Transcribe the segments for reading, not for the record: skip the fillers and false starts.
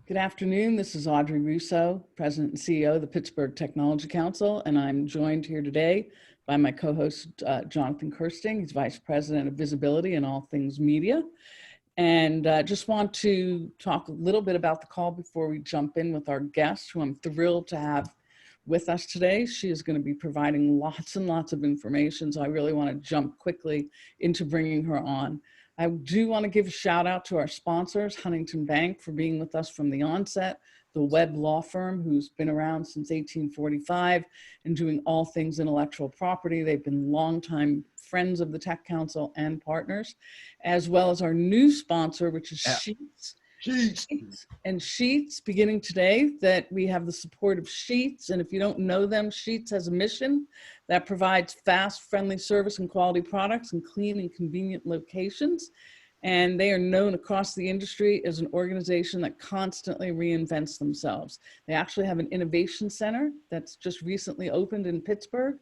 Good afternoon. This is Audrey Russo, President and CEO of the Pittsburgh Technology Council, and I'm joined here today by my co-host, Jonathan Kirsting. He's Vice President of Visibility and all things media. And just want to talk a little bit about the call before we jump in with our guest, who I'm thrilled to have with us today. She is going to be providing lots and lots of information, so I really want to jump quickly into bringing her on. I do want to give a shout out to our sponsors, Huntington Bank, for being with us from the onset, the Webb Law Firm, who's been around since 1845 and doing all things intellectual property. They've been longtime friends of the Tech Council and partners, as well as our new sponsor, which is Sheets. Sheets, beginning today, that we have the support of Sheets. And if you don't know them, Sheets has a mission that provides fast, friendly service and quality products in clean and convenient locations. And they are known across the industry as an organization that constantly reinvents themselves. They actually have an innovation center that's just recently opened in Pittsburgh.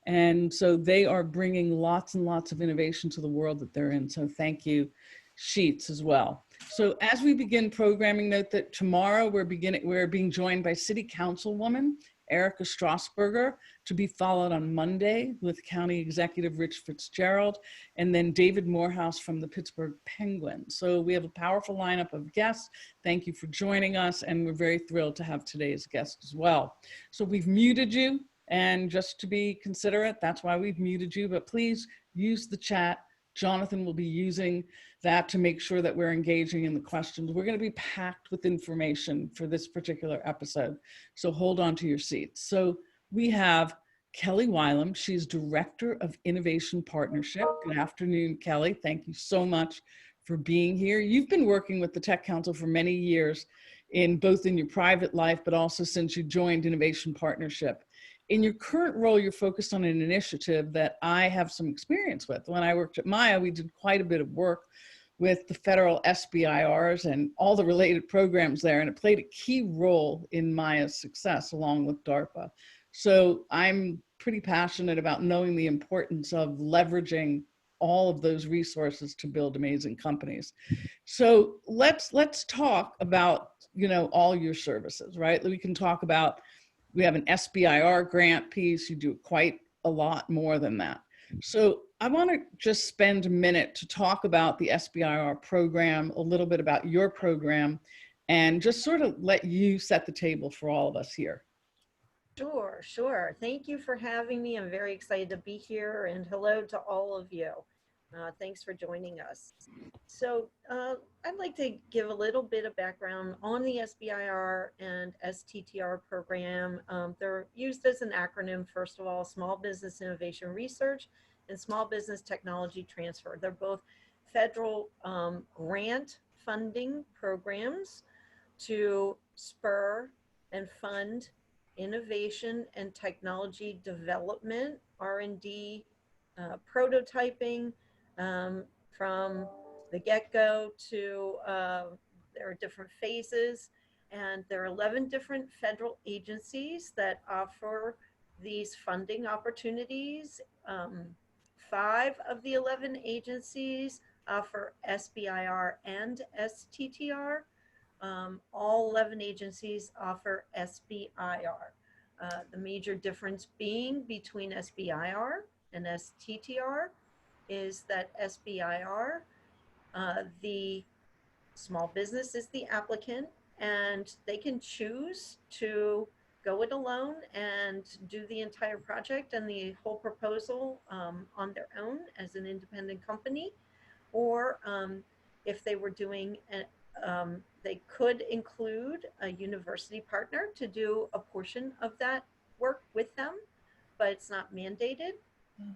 And so they are bringing lots and lots of innovation to the world that they're in. So thank you, Sheets, as well. So as we begin programming, note that tomorrow we're being joined by City Councilwoman Erica Strasburger, to be followed on Monday with County Executive Rich Fitzgerald, and then David Morehouse from the Pittsburgh Penguins. So we have a powerful lineup of guests. Thank you for joining us, and we're very thrilled to have today's guest as well. So we've muted you, and just to be considerate, that's why we've muted you, but please use the chat. Jonathan will be using that to make sure that we're engaging in the questions. We're going to be packed with information for this particular episode, so hold on to your seats. So we have Kelly Wylam. She's Director of Innovation Partnership. Good afternoon, Kelly. Thank you so much for being here. You've been working with the Tech Council for many years, both in your private life, but also since you joined Innovation Partnership. In your current role, you're focused on an initiative that I have some experience with. When I worked at Maya, we did quite a bit of work with the federal SBIRs and all the related programs there, and it played a key role in Maya's success along with DARPA. So I'm pretty passionate about knowing the importance of leveraging all of those resources to build amazing companies. So let's talk about, all your services, right? We can talk about, we have an SBIR grant piece. You do quite a lot more than that. So I want to just spend a minute to talk about the SBIR program, a little bit about your program, and just sort of let you set the table for all of us here. Sure. Thank you for having me. I'm very excited to be here, and hello to all of you. Thanks for joining us. So I'd like to give a little bit of background on the SBIR and STTR program. They're used as an acronym, first of all, Small Business Innovation Research and Small Business Technology Transfer. They're both federal grant funding programs to spur and fund innovation and technology development, R&D, prototyping, from the get-go to there are different phases, and there are 11 different federal agencies that offer these funding opportunities. 5 of the 11 agencies offer SBIR and STTR. All 11 agencies offer SBIR. The major difference being between SBIR and STTR is that SBIR, the small business is the applicant, and they can choose to go it alone and do the entire project and the whole proposal on their own as an independent company, or if they were doing, they could include a university partner to do a portion of that work with them, but it's not mandated.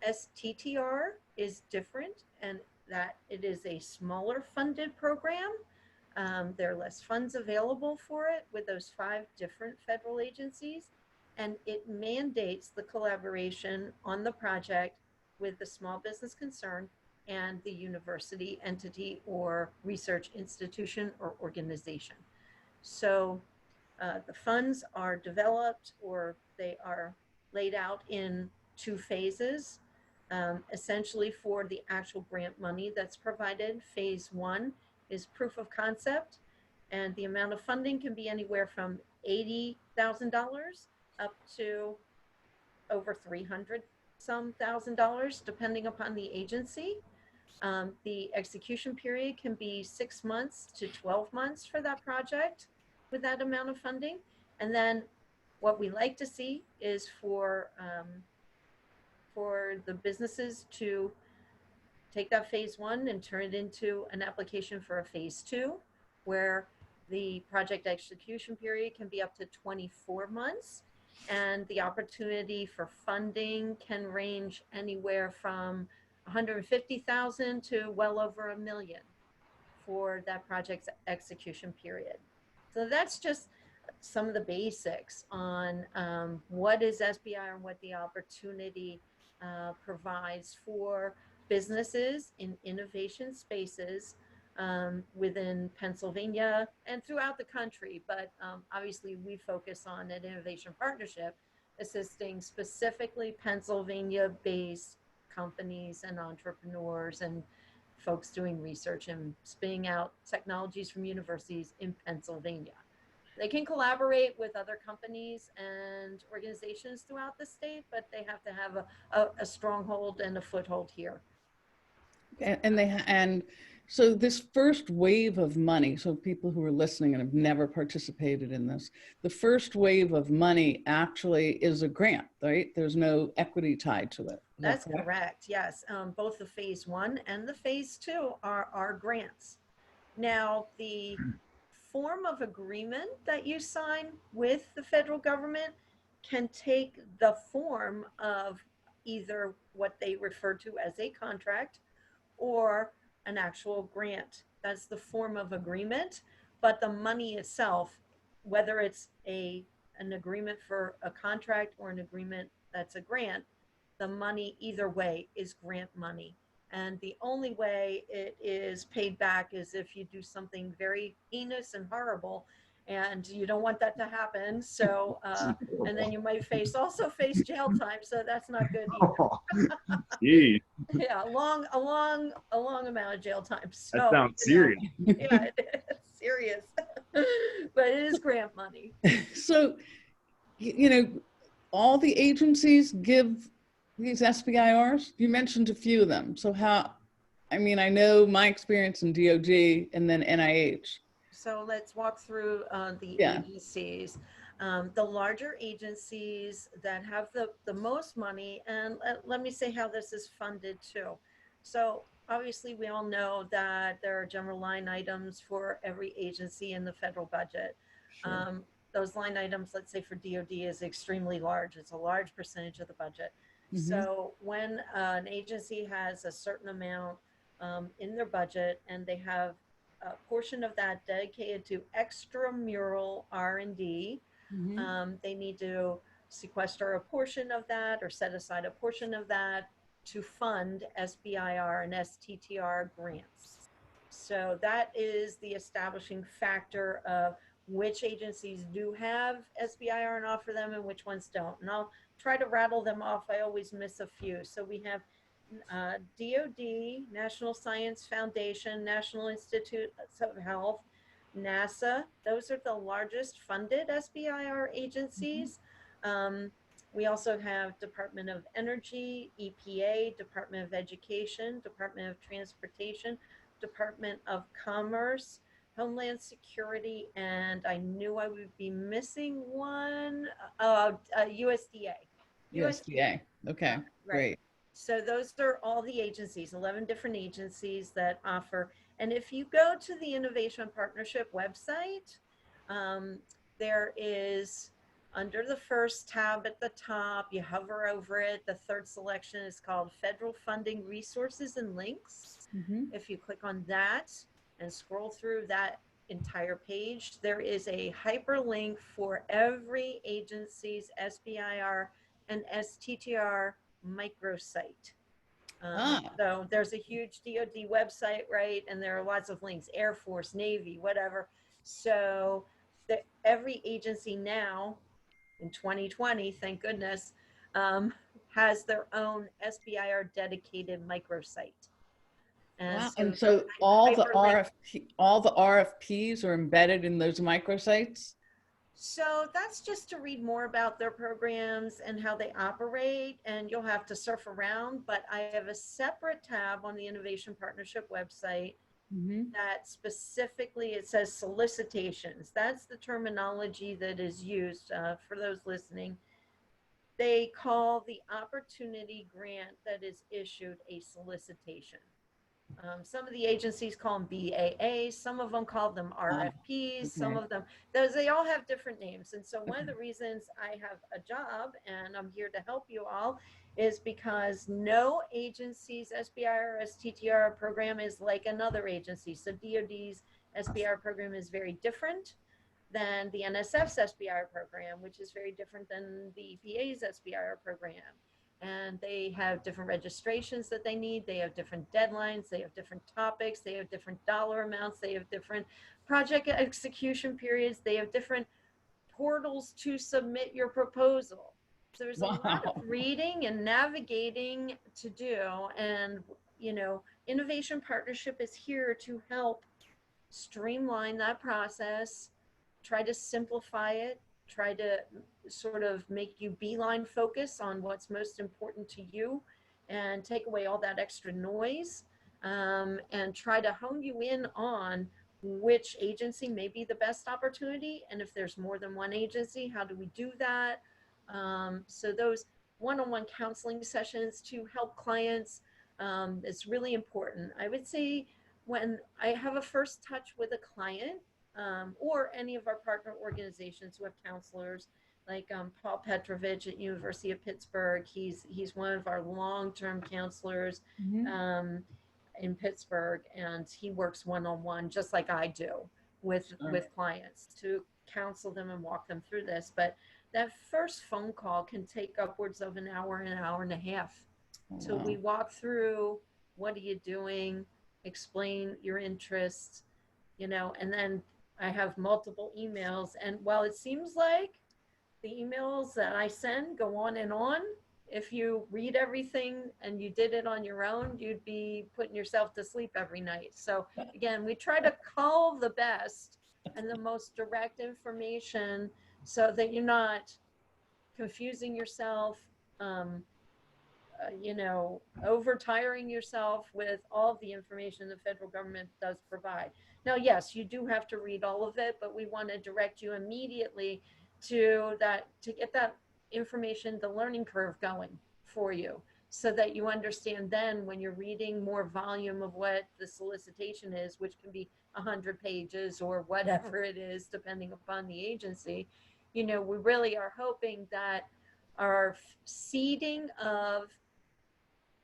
STTR is different, and that it is a smaller funded program. There are less funds available for it with those 5 different federal agencies, and it mandates the collaboration on the project with the small business concern and the university entity or research institution or organization. So the funds are developed, or they are laid out in 2 phases. Essentially, for the actual grant money that's provided, phase 1 is proof of concept, And the amount of funding can be anywhere from $80,000 up to over 300 some $1,000, depending upon the agency. The execution period can be 6 months to 12 months for that project with that amount of funding. And then what we like to see is for the businesses to take that phase one and turn it into an application for a phase two, where the project execution period can be up to 24 months. And the opportunity for funding can range anywhere from 150,000 to well over $1 million for that project's execution period. So that's just some of the basics on what is SBIR and what the opportunity provides for businesses in innovation spaces within Pennsylvania and throughout the country. But obviously we focus on an innovation partnership, assisting specifically Pennsylvania-based companies and entrepreneurs and folks doing research and spinning out technologies from universities in Pennsylvania. They can collaborate with other companies and organizations throughout the state, but they have to have a stronghold and a foothold here. And so this first wave of money, so people who are listening and have never participated in this, the first wave of money actually is a grant, right? There's no equity tied to it. That's correct. Yes. Both the phase one and the phase two are grants. Now, the form of agreement that you sign with the federal government can take the form of either what they refer to as a contract or an actual grant. That's the form of agreement, but the money itself, whether it's an agreement for a contract or an agreement that's a grant, the money either way is grant money. And the only way it is paid back is if you do something very heinous and horrible, and you don't want that to happen. So, and then you might also face jail time. So that's not good either. Yeah, a long amount of jail time. So, that sounds serious. Yeah, it is serious, but it is grant money. So, all the agencies give these SBIRs? You mentioned a few of them. So I know my experience in DOD and then NIH. So let's walk through the agencies. The larger agencies that have the most money, and let me say how this is funded too. So obviously we all know that there are general line items for every agency in the federal budget. Sure. Those line items, let's say for DOD, is extremely large. It's a large percentage of the budget. Mm-hmm. So when an agency has a certain amount in their budget and they have a portion of that dedicated to extramural R&D, mm-hmm. They need to sequester a portion of that or set aside a portion of that to fund SBIR and STTR grants. So that is the establishing factor of which agencies do have SBIR and offer them and which ones don't. And I'll try to rattle them off. I always miss a few. So we have DOD, National Science Foundation, National Institute of Health, NASA. Those are the largest funded SBIR agencies. Mm-hmm. We also have Department of Energy, EPA, Department of Education, Department of Transportation, Department of Commerce, Homeland Security, and I knew I would be missing one, USDA. USDA, okay, right. Great. So those are all the agencies, 11 different agencies that offer. And if you go to the Innovation Partnership website, there is, under the first tab at the top, you hover over it, the third selection is called Federal Funding Resources and Links. Mm-hmm. If you click on that and scroll through that entire page, there is a hyperlink for every agency's SBIR and STTR microsite. So there's a huge DoD website, right? And there are lots of links, Air Force, Navy, whatever. So every agency now in 2020, thank goodness, has their own SBIR dedicated microsite. And Wow. so And the so all the hyperlink. RFPs are embedded in those microsites? So that's just to read more about their programs and how they operate, and you'll have to surf around. But I have a separate tab on the Innovation Partnership website Mm-hmm. that specifically it says solicitations. That's the terminology that is used for those listening. They call the opportunity grant that is issued a solicitation. Some of the agencies call them BAAs, some of them call them RFPs, some Okay. of them, those, they all have different names. And so one of Okay. the reasons I have a job and I'm here to help you all is because no agency's SBIR or STTR program is like another agency. So DoD's SBIR program is very different than the NSF's SBIR program, which is very different than the EPA's SBIR program. And they have different registrations that they need. They have different deadlines. They have different topics. They have different dollar amounts. They have different project execution periods. They have different portals to submit your proposal. So there's a lot of Wow. reading and navigating to do. And, you know, Innovation Partnership is here to help streamline that process, try to simplify it, try to sort of make you beeline focus on what's most important to you and take away all that extra noise, and try to hone you in on which agency may be the best opportunity. And if there's more than one agency, how do we do that? So those one-on-one counseling sessions to help clients is really important. I would say when I have a first touch with a client, or any of our partner organizations who have counselors, like Paul Petrovich at University of Pittsburgh. He's one of our long-term counselors Mhm. in Pittsburgh, and he works one-on-one just like I do with Sure. clients to counsel them and walk them through this. But that first phone call can take upwards of an hour and a half. Oh, So we wow. walk through, what are you doing, explain your interests, you know, and then I have multiple emails. And while it seems like the emails that I send go on and on, if you read everything and you did it on your own, you'd be putting yourself to sleep every night. So again, we try to cull the best and the most direct information so that you're not confusing yourself, um, you know, over tiring yourself with all the information the federal government does provide. Now, yes, you do have to read all of it, but we want to direct you immediately to that, to get that information, the learning curve going for you, so that you understand then when you're reading more volume of what the solicitation is, which can be 100 pages or whatever it is, depending upon the agency. You know, we really are hoping that our seeding of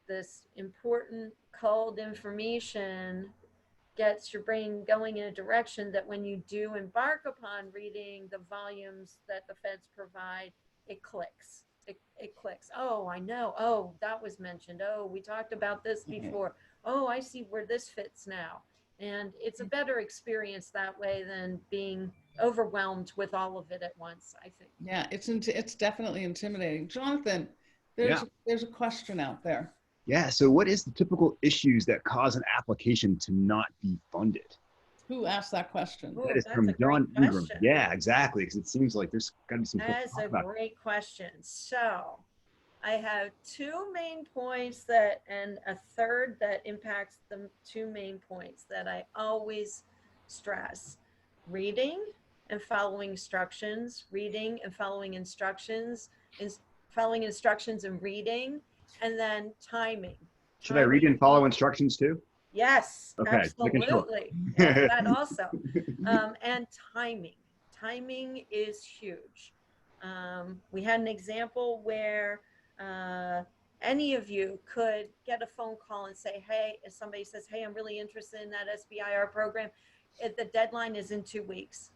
this important cold information gets your brain going in a direction that when you do embark upon reading the volumes that the feds provide, it clicks. It clicks. Oh, I know. Oh, that was mentioned. Oh, we talked about this Okay. before. Oh, I see where this fits now. And it's a better experience that way than being overwhelmed with all of it at once, I think. Yeah, it's definitely intimidating. Jonathan, Yeah. there's a question out there. Yeah. So what is the typical issues that cause an application to not be funded? Who asked that question? That Oh, is that's a from great John Ingram. question. Yeah, exactly. Because it seems like there's got to be some stuff to That's talk a about. great question. So I have two main points that, and a third that impacts the two main points that I always stress: reading and following instructions, reading and following instructions, is following instructions and reading, and then timing. Should I read Timing. and follow instructions too? Yes, Okay, making sure. absolutely. That also. And timing. Timing is huge. We had an example where any of you could get a phone call and say, hey, if somebody says, hey, I'm really interested in that SBIR program, the deadline is in 2 weeks.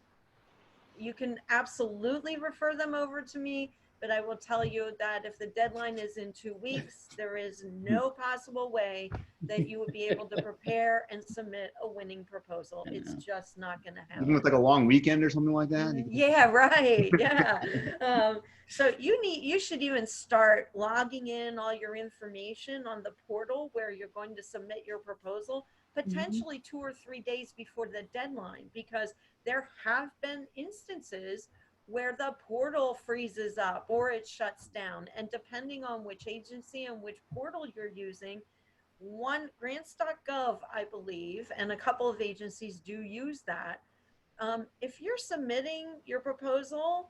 You can absolutely refer them over to me. but I will tell you that if the deadline is in 2 weeks, there is no possible way that you would be able to prepare and submit a winning proposal. It's just not going to happen. Even with like a long weekend or something like that? Yeah, right. Yeah. So you should even start logging in all your information on the portal where you're going to submit your proposal, potentially 2 or 3 days before the deadline, because there have been instances where the portal freezes up or it shuts down. And depending on which agency and which portal you're using, one grants.gov, I believe, and a couple of agencies do use that. If you're submitting your proposal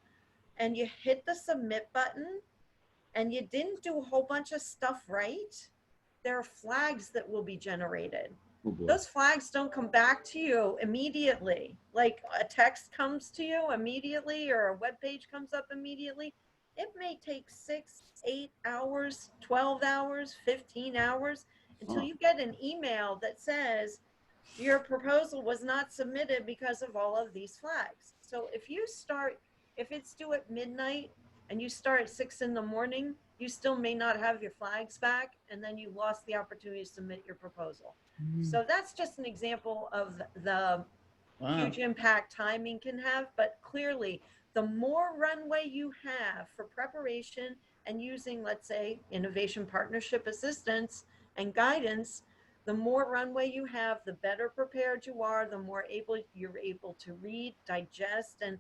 and you hit the submit button and you didn't do a whole bunch of stuff right, there are flags that will be generated. Oh boy. Those flags don't come back to you immediately. Like a text comes to you immediately or a web page comes up immediately. It may take 6, 8 hours, 12 hours, 15 hours until you get an email that says your proposal was not submitted because of all of these flags. So if it's due at midnight and you start at 6 in the morning, you still may not have your flags back, and then you lost the opportunity to submit your proposal. So that's just an example of the huge impact timing can have. But clearly, the more runway you have for preparation and using, let's say, innovation partnership assistance and guidance, the more runway you have, the better prepared you are, the more you're able to read, digest, and,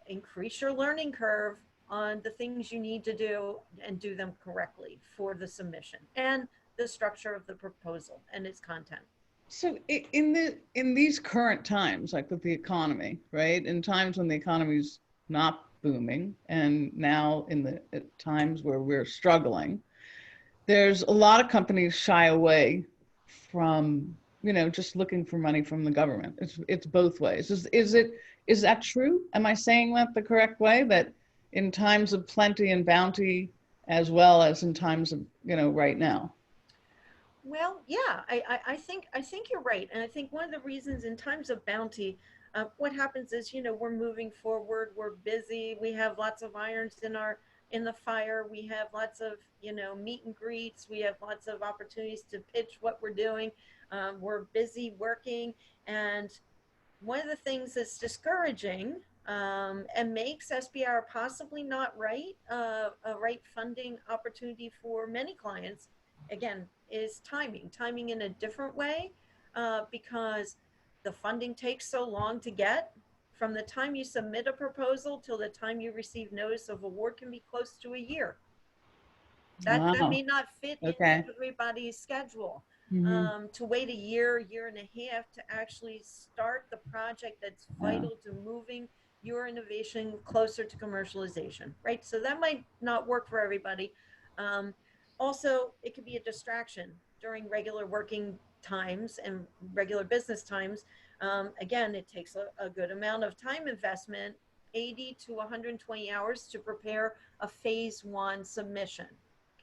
increase your learning curve on the things you need to do and do them correctly for the submission and the structure of the proposal and its content. So in these current times, like with the economy, right? In times when the economy's not booming, and now in the times where we're struggling, there's a lot of companies shy away from, just looking for money from the government. It's both ways. Is that true? Am I saying that the correct way? That in times of plenty and bounty, as well as in times of, right now? Well, yeah, I think you're right. And I think one of the reasons in times of bounty, what happens is, we're moving forward, we're busy, we have lots of irons in the fire, we have lots of, meet and greets, we have lots of opportunities to pitch what we're doing. We're busy working. And one of the things that's discouraging and makes SBR possibly not a right funding opportunity for many clients, again, is timing in a different way, because the funding takes so long to get. From the time you submit a proposal till the time you receive notice of award can be close to a year. That may not fit in everybody's schedule. To wait a year and a half to actually start the project that's vital to moving your innovation closer to commercialization, right? So that might not work for everybody. Also, it could be a distraction during regular working times and regular business times. Again, it takes a good amount of time investment, 80 to 120 hours to prepare a phase 1 submission,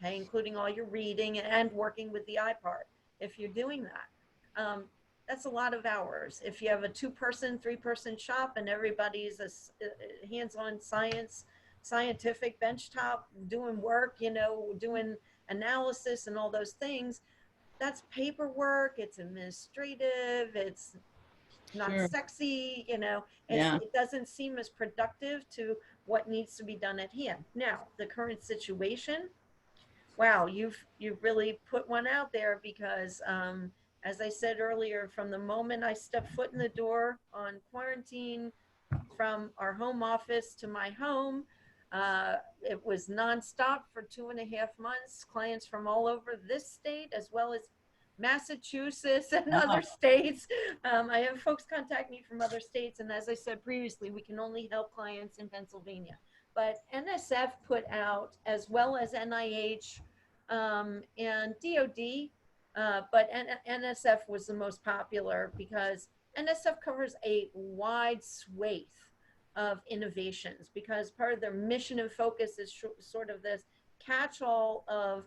okay, including all your reading and working with the IPart. If you're doing that, that's a lot of hours. If you have a 2-person, 3-person shop and everybody's a hands-on scientific benchtop doing work, doing analysis and all those things, that's paperwork, it's administrative, it's not sexy, it doesn't seem as productive to what needs to be done at hand. Now, the current situation, wow, you've really put one out there, because as I said earlier, from the moment I stepped foot in the door on quarantine, from our home office to my home, it was nonstop for 2.5 months. Clients from all over this state, as well as Massachusetts and other states. I have folks contact me from other states, and as I said previously, we can only help clients in Pennsylvania. But NSF put out, as well as NIH and DOD, but NSF was the most popular because NSF covers a wide swathe of innovations, because part of their mission and focus is sort of this catch-all of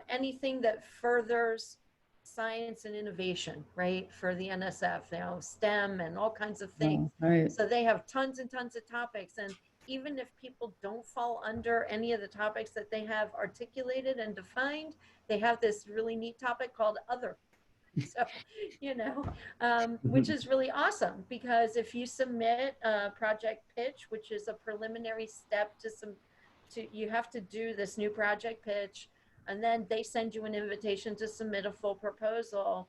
anything that furthers science and innovation, right? For the NSF, STEM and all kinds of things. So they have tons and tons of topics, and even if people don't fall under any of the topics that they have articulated and defined, they have this really neat topic called other. So, you know, which is really awesome, because if you submit a project pitch, which is a preliminary step you have to do this new project pitch, and then they send you an invitation to submit a full proposal.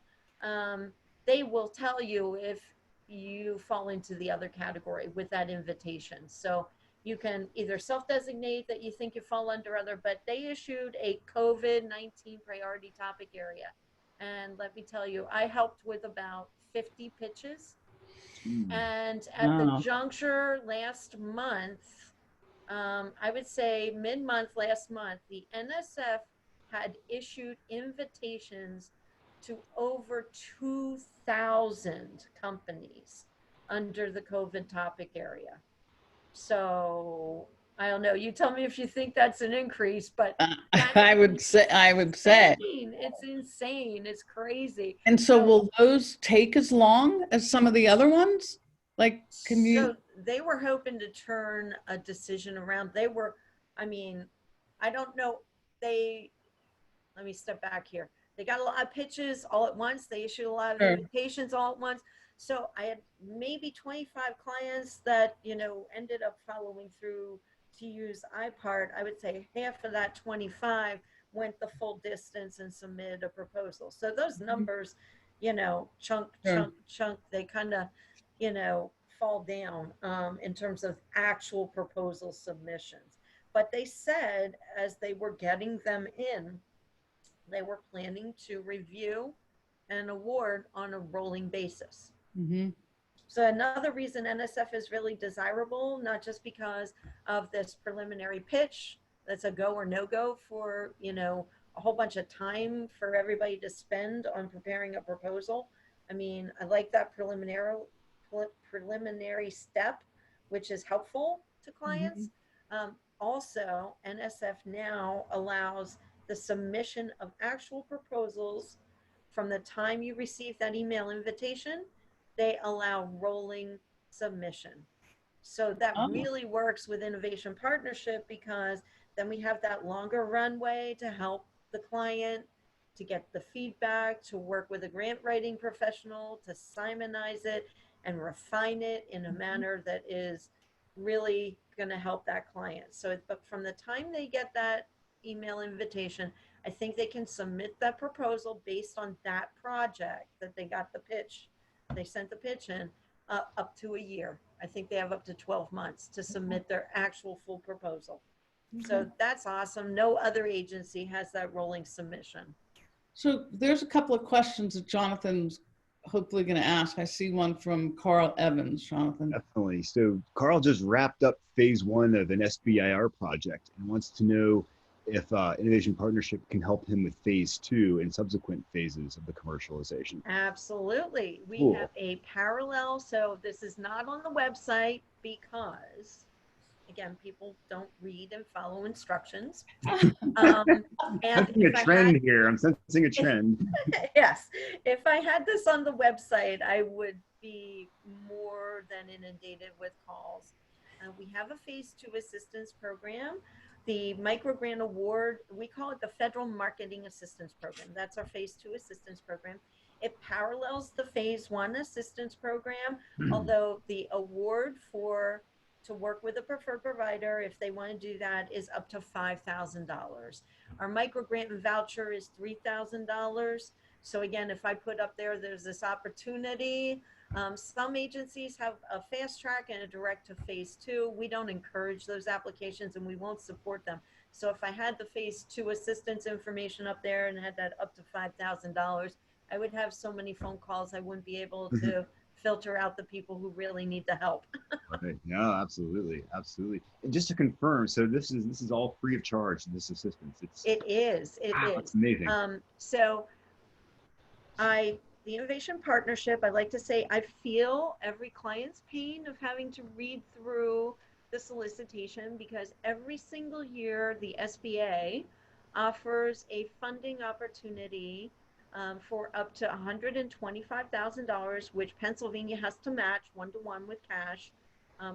They will tell you if you fall into the other category with that invitation. So you can either self-designate that you think you fall under other, but they issued a COVID-19 priority topic area. And let me tell you, I helped with about 50 pitches. And at the juncture last month, I would say mid-month last month, the NSF had issued invitations to over 2,000 companies under the COVID topic area. So I don't know. You tell me if you think that's an increase, but I would say. It's insane. It's crazy. And so will those take as long as some of the other ones? Like, can you? So they were hoping to turn a decision around. I mean, I don't know. Let me step back here. They got a lot of pitches all at once. They issued a lot of invitations all at once. So I had maybe 25 clients that, you know, ended up following through to use IPart. I would say half of that 25 went the full distance and submitted a proposal. So those numbers, you know, chunk, they kind of, you know, fall down in terms of actual proposal submissions. But they said as they were getting them in, they were planning to review and award on a rolling basis. So another reason NSF is really desirable, not just because of this preliminary pitch, that's a go or no go for, you know, a whole bunch of time for everybody to spend on preparing a proposal. I mean, I like that preliminary step, which is helpful to clients. Also, NSF now allows the submission of actual proposals from the time you receive that email invitation. They allow rolling submission. So that really works with Innovation Partnership, because then we have that longer runway to help the client, to get the feedback, to work with a grant writing professional, to simonize it and refine it in a manner that is really going to help that client. So, but from the time they get that email invitation, I think they can submit that proposal based on that project that they got the pitch. They sent the pitch in up to a year. I think they have up to 12 months to submit their actual full proposal. So that's awesome. No other agency has that rolling submission. So there's a couple of questions that Jonathan's hopefully going to ask. I see one from Carl Evans. Jonathan. Definitely. So Carl just wrapped up phase 1 of an SBIR project and wants to know if Innovation Partnership can help him with phase 2 and subsequent phases of the commercialization. Absolutely. We have a parallel. So this is not on the website because, again, people don't read and follow instructions. And a trend here. I'm sensing a trend. Yes. If I had this on the website, I would be more than inundated with calls. We have a phase 2 assistance program. The micro grant award, we call it the Federal Marketing Assistance Program. That's our phase 2 assistance program. It parallels the phase 1 assistance program, although the award to work with a preferred provider, if they want to do that, is up to $5,000. Our micro grant and voucher is $3,000. So again, if I put up there's this opportunity. Some agencies have a fast track and a direct to phase 2. We don't encourage those applications and we won't support them. So if I had the phase 2 assistance information up there and had that up to $5,000, I would have so many phone calls I wouldn't be able to filter out the people who really need the help. Right. Yeah, absolutely. Absolutely. And just to confirm, so this is all free of charge, this assistance. It is. That's amazing. So the Innovation Partnership, I like to say, I feel every client's pain of having to read through the solicitation, because every single year the SBA offers a funding opportunity for up to $125,000, which Pennsylvania has to match 1-to-1 with cash.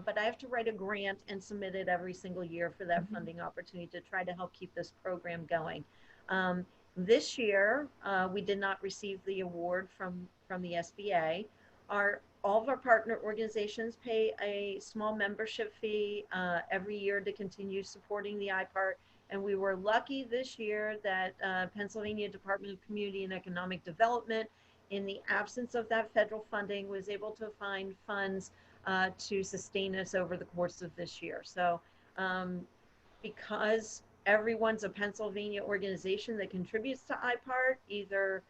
but I have to write a grant and submit it every single year for that funding opportunity to try to help keep this program going. This year, we did not receive the award from the SBA. All of our partner organizations pay a small membership fee every year to continue supporting the IPart. And we were lucky this year that Pennsylvania Department of Community and Economic Development, in the absence of that federal funding, was able to find funds to sustain us over the course of this year. So because everyone's a Pennsylvania organization that contributes to IPart, either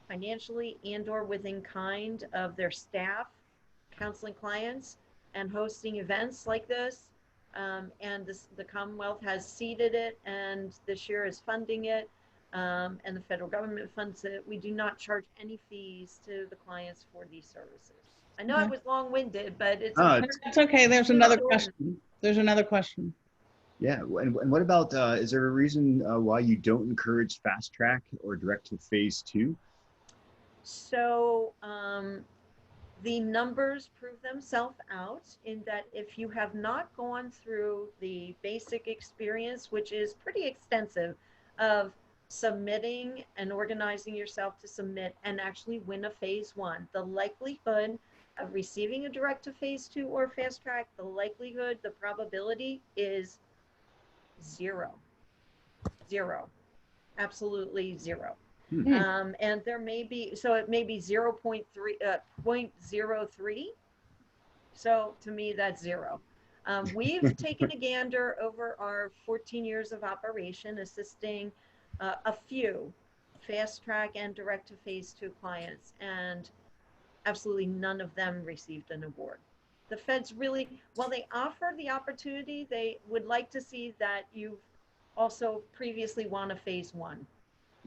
financially and or within kind of their staff, counseling clients, and hosting events like this, and the Commonwealth has seeded it, and this year is funding it, and the federal government funds it. We do not charge any fees to the clients for these services. I know I was long-winded, but it's That's okay. There's another question. There's another question. Yeah, and what about, is there a reason why you don't encourage fast track or direct to phase 2? So the numbers prove themselves out in that if you have not gone through the basic experience, which is pretty extensive, of submitting and organizing yourself to submit and actually win a phase 1, the likelihood of receiving a direct to phase 2 or fast track, the likelihood, the probability is zero, absolutely zero. And there may be, so it may be 0.03. So to me, that's zero. We've taken a gander over our 14 years of operation, assisting a few fast track and direct to phase 2 clients, and absolutely none of them received an award. The feds really, while they offer the opportunity, they would like to see that you've also previously won a phase 1.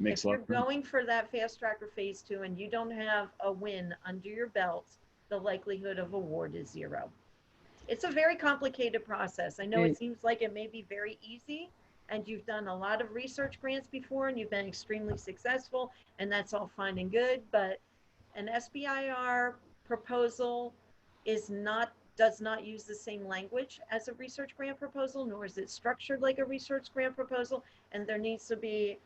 If you're going for that fast track or phase 2 and you don't have a win under your belt, the likelihood of award is zero. It's a very complicated process. I know it seems like it may be very easy, and you've done a lot of research grants before and you've been extremely successful, and that's all fine and good, but an SBIR proposal does not use the same language as a research grant proposal, nor is it structured like a research grant proposal. And there needs to be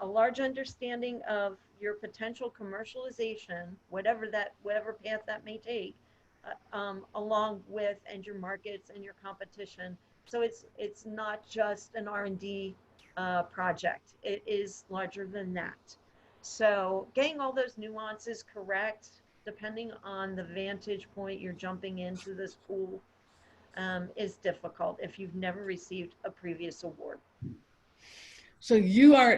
a large understanding of your potential commercialization, whatever path that may take, along with, and your markets and your competition. So it's not just an R&D project. It is larger than that. So getting all those nuances correct, depending on the vantage point you're jumping into this pool, is difficult if you've never received a previous award. So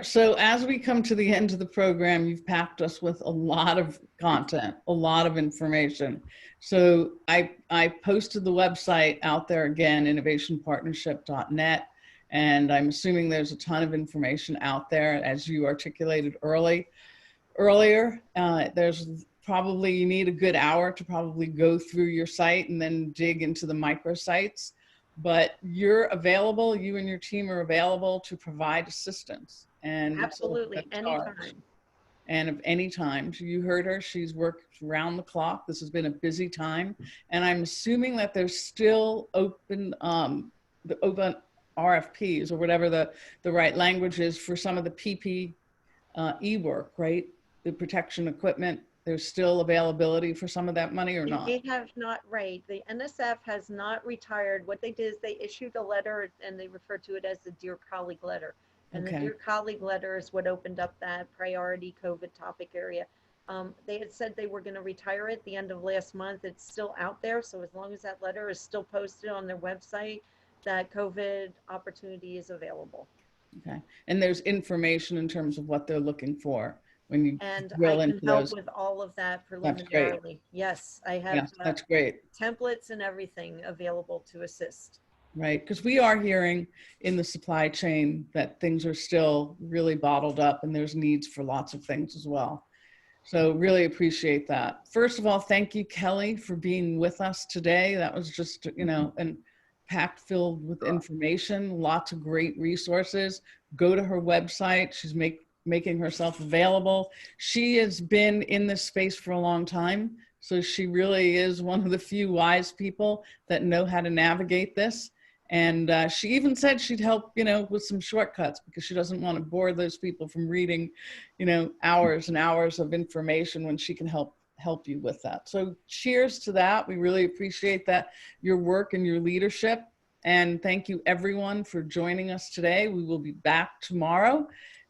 so as we come to the end of the program, you've packed us with a lot of content, a lot of information. So I posted the website out there again, innovationpartnership.net, and I'm assuming there's a ton of information out there, as you articulated earlier. There's probably, you need a good hour to probably go through your site and then dig into the microsites, but you're available, you and your team are available to provide assistance. And absolutely, anytime. And of any time. You heard her, she's worked round the clock. This has been a busy time. And I'm assuming that there's still open RFPs or whatever the right language is for some of the PPE work, right? The protection equipment, there's still availability for some of that money or not? They have not, right. The NSF has not retired. What they did is they issued a letter, and they refer to it as the Dear Colleague letter. And the Dear Colleague letter is what opened up that priority COVID topic area. They had said they were going to retire it at the end of last month. It's still out there. So as long as that letter is still posted on their website, that COVID opportunity is available. Okay. And there's information in terms of what they're looking for when you drill into those. I can help with all of that preliminarily. Yes, I have that's great. Templates and everything available to assist. Right, because we are hearing in the supply chain that things are still really bottled up and there's needs for lots of things as well. So really appreciate that. First of all, thank you, Kelly, for being with us today. That was just, and packed filled with information, lots of great resources. Go to her website. She's making herself available. She has been in this space for a long time. So she really is one of the few wise people that know how to navigate this. And she even said she'd help, with some shortcuts, because she doesn't want to bore those people from reading, hours and hours of information when she can help you with that. So cheers to that. We really appreciate that, your work and your leadership. And thank you everyone for joining us today. We will be back tomorrow,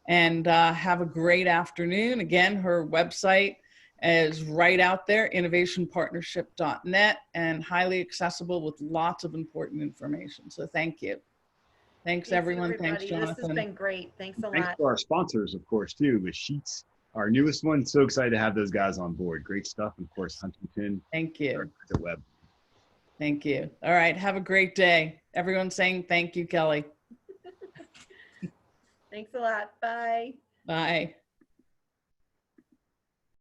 and have a great afternoon. Again, her website is right out there, innovationpartnership.net, and highly accessible with lots of important information. So thank you. Thanks everyone. Thanks, everybody. This has Jonathan. been great. Thanks a Thanks lot. to our sponsors, of course, too, with Sheets, our newest one. So excited to have those guys on board. Great stuff. And of course, Huntington. Thank you. Web. Thank you. All right. Have a great day. Everyone saying thank you, Kelly. Thanks a lot. Bye. Bye.